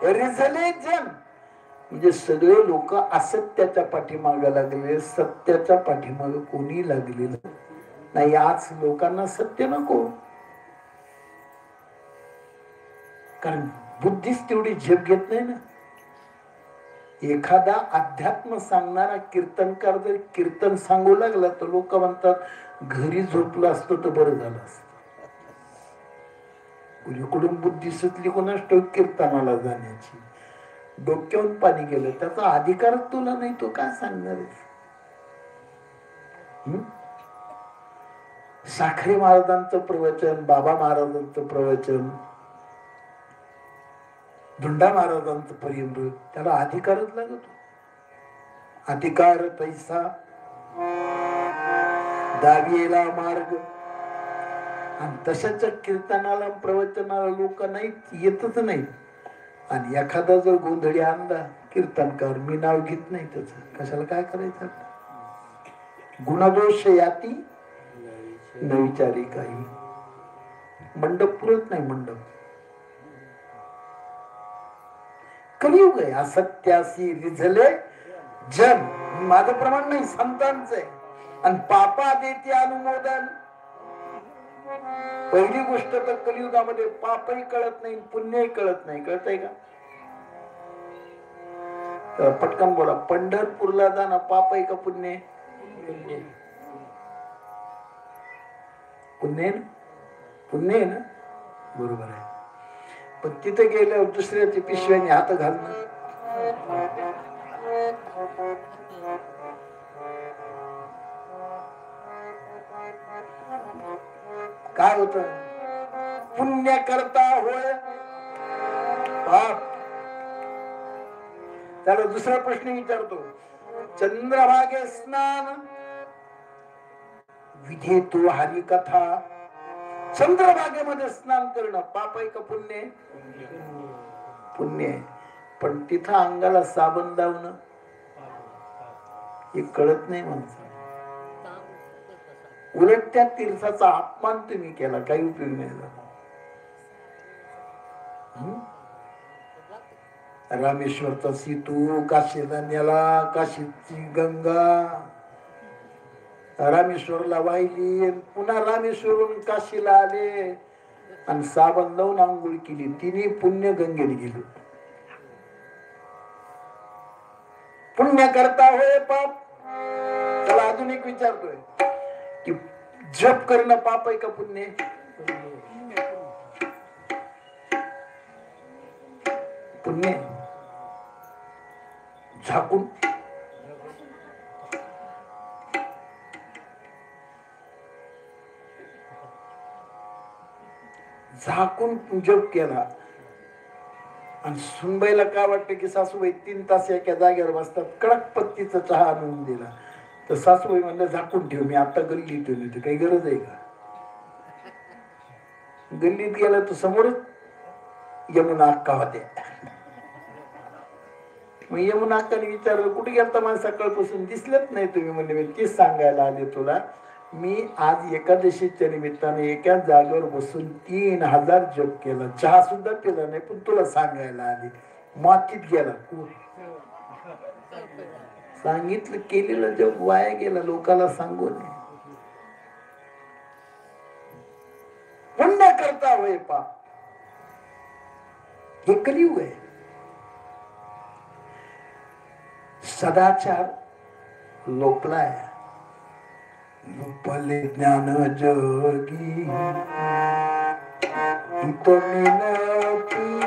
रिझले जन म्हणजे सगळे लोक असत्याच्या पाठीमागे लागले, सत्याच्या पाठीमागे कोणी लागलेलं नाही. आज लोकांना सत्य नको, कारण बुद्धीच तेवढी झेप घेत नाही ना. एखादा अध्यात्म सांगणारा कीर्तनकार जर कीर्तन सांगू लागला तर लोक म्हणतात घरी झोपलं असतं तर बरं झालं असत. कुणीकडून बुद्धी सुटली कोणाच ठाऊक कीर्तनाला जाण्याची. डोक्यावरून पाणी गेलं, त्याचा अधिकार तुला नाही, तो काय सांगणार. साखरे महाराजांचं प्रवचन, बाबा महाराजांचं प्रवचन, धुंडा महाराजांचं परिमृत, त्याला अधिकारच लागतो. अधिकार पैसा दावियेला मार्ग. आणि तशाच कीर्तनाला प्रवचनाला लोक नाही येतच नाही. आणि एखादा जर गोंधळी आणला कीर्तनकार, मी नाव घेत नाही त्याच, कशाला काय करायचं. गुणदोष याती न विचारी काही. मंडप पुरत नाही. मंडप कलियुग आहे. असत्यासी रिझले जन. माझं प्रमाण नाही, संतांचं आहे. आणि पापा देते अनुमोदन. पहिली गोष्ट तर कलियुगामध्ये पापही कळत नाही, पुण्यही कळत नाही. कळतंय का? तर पटकन बोला. पंढरपूरला जाणं पाप आहे का पुण्य आहे? पुण्य आहे ना? पुण्य आहे ना? बरोबर आहे. पण तिथे गेल्यावर दुसऱ्याच्या पिशव्याने हात घालणं, काय होत? पुण्य करता होय पाप. त्याला दुसरा प्रश्न विचारतो. चंद्रभागे स्नान विधे तू हरिकथा. चंद्रभागेमध्ये स्नान करणं पाप आहे का पुण्य आहे? पुण्य आहे. पण तिथं अंगाला साबण लावणं हे कळत नाही माणसाला. उलट त्या तीर्थाचा अपमान तुम्ही केला, काही उपयोग नाही झाला. रामेश्वरचा सीतू, काशीला नेला, काशीची गंगा रामेश्वरला वाहिली, पुन्हा रामेश्वरून काशीला आले आणि साबण लावून आंघोळ केली. तिने पुण्य गंगेत गेले. पुण्य करता होय पाप. त्याला अजून एक विचारतोय की जप करणं पाप आहे का पुण्य? पुण्य. झाकून झाकून जप केला. आणि सुनबाईला काय वाटतं की सासूबाई 3 तास एका जागेवर बसतात, कडक पत्तीचा चहा आणून दिला तर सासूबाई म्हणलं झाकून ठेव, मी आता गल्लीत येऊन येते. काही गरज आहे का? गल्लीत गेला तर समोरच यमुना अक्का होत्या. मग यमुना अक्काने विचारलं कुठे गेलता माझ्या सकाळपासून, दिसलेच नाही तुम्ही. म्हणजे मी तेच सांगायला आले तुला, मी आज एकादशीच्या निमित्ताने एका जागेवर बसून 3000 जप केला, चहा सुद्धा पिला नाही, पण तुला सांगायला आले. मातीत गेला. सांगितलं केलेलं जप वाया गेला, लोकाला सांगून. पुण्य करता होय पाप. हे कलियुग आहे. सदाचार लोपलाय. लोपले ज्ञान जगी तो मिनती